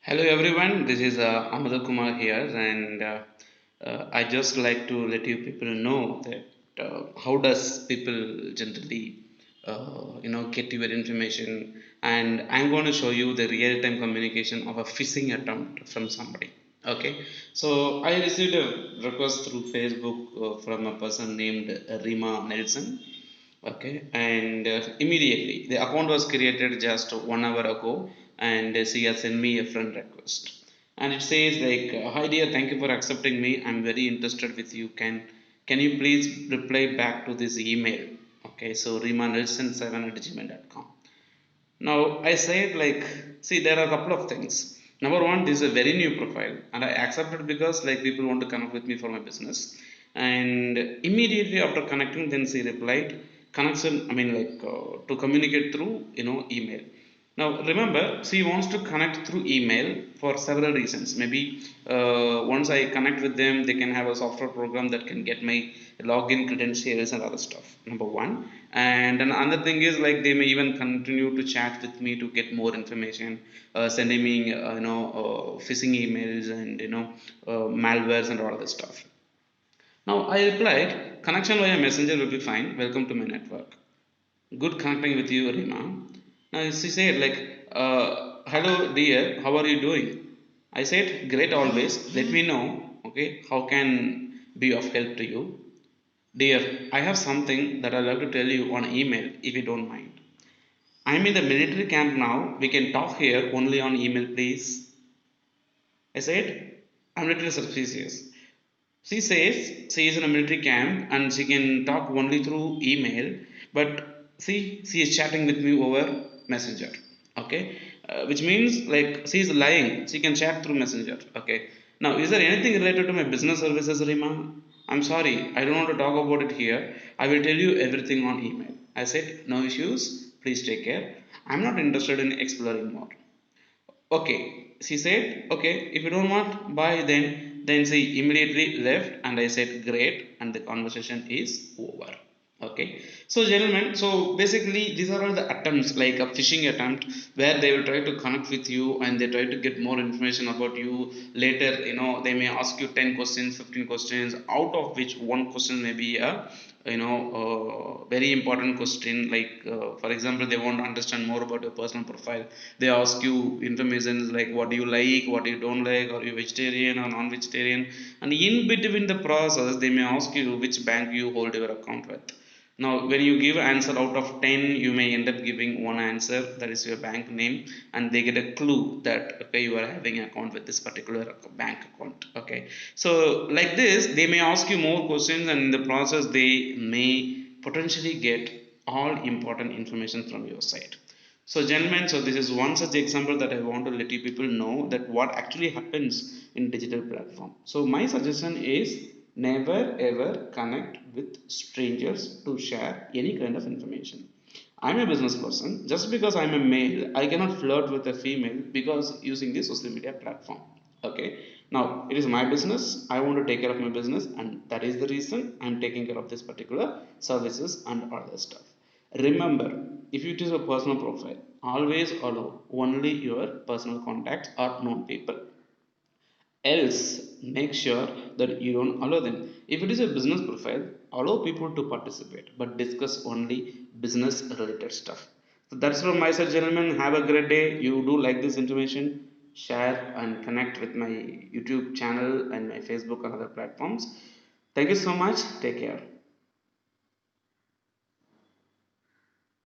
Hello everyone, this is Amudhakumar here, and I just like to let you people know that how does people generally get your information, and I'm going to show you the real-time communication of a phishing attempt from somebody. Okay, so I received a request through Facebook from a person named Rima Nelson. Okay, and immediately the account was created just 1 hour ago, and she has sent me a friend request, and it says like, "Hi dear, thank you for accepting me. I'm very interested with you. Can you please reply back to this email?" Okay, so remanelson7@gmail.com. Now I said like, see, there are a couple of things. Number one, this is a very new profile, and I accepted because like people want to connect with me for my business. And immediately after connecting, then she replied, connection. I mean like to communicate through email. Now remember, she wants to connect through email for several reasons. Maybe once I connect with them, they can have a software program that can get my login credentials and other stuff. Number one, and another thing is like they may even continue to chat with me to get more information, sending me phishing emails and malwares and all this stuff. Now I replied, connection via messenger will be fine. Welcome to my network. Good connecting with you, Rima. Now she said like, hello dear, how are you doing? I said, great always. Let me know, okay, how can be of help to you. Dear, I have something that I'd like to tell you on email if you don't mind. I'm in the military camp now. We can talk here only on email, please. I said, I'm little suspicious. She says she is in a military camp and she can talk only through email, but see, she is chatting with me over Messenger. Okay, which means like she is lying. She can chat through Messenger. Okay, now is there anything related to my business services, Rima? I'm sorry, I don't want to talk about it here. I will tell you everything on email. I said, no issues. Please take care. I'm not interested in exploring more. Okay, she said, okay, if you don't want, bye then. Then she immediately left, and I said, great, and the conversation is over. Okay, so gentlemen, so basically, these are all the attempts like a phishing attempt where they will try to connect with you and they try to get more information about you. Later, they may ask you 10 questions, 15 questions, out of which one question may be a very important question, like for example they want to understand more about your personal profile. They ask you information like what do you like, what you don't like, are you vegetarian or non-vegetarian, and in between the process they may ask you which bank you hold your account with. Now when you give answer out of 10, you may end up giving one answer, that is your bank name, and they get a clue that okay, you are having an account with this particular bank account. Okay, so like this they may ask you more questions, and in the process they may potentially get all important information from your side. So gentlemen, so this is one such example that I want to let you people know that what actually happens in digital platform. So my suggestion is never ever connect with strangers to share any kind of information. I'm a business person. Just because I'm a male, I cannot flirt with a female because using this social media platform. Okay. Now it is my business. I want to take care of my business, and that is the reason I'm taking care of this particular services and other stuff. Remember, if it is a personal profile, always allow only your personal contacts or known people. Else, make sure that you don't allow them. If it is a business profile, allow people to participate, but discuss only business related stuff. So that's from my side, gentlemen. Have a great day. You do like this information, share and connect with my YouTube channel and my Facebook and other platforms. Thank you so much. Take care.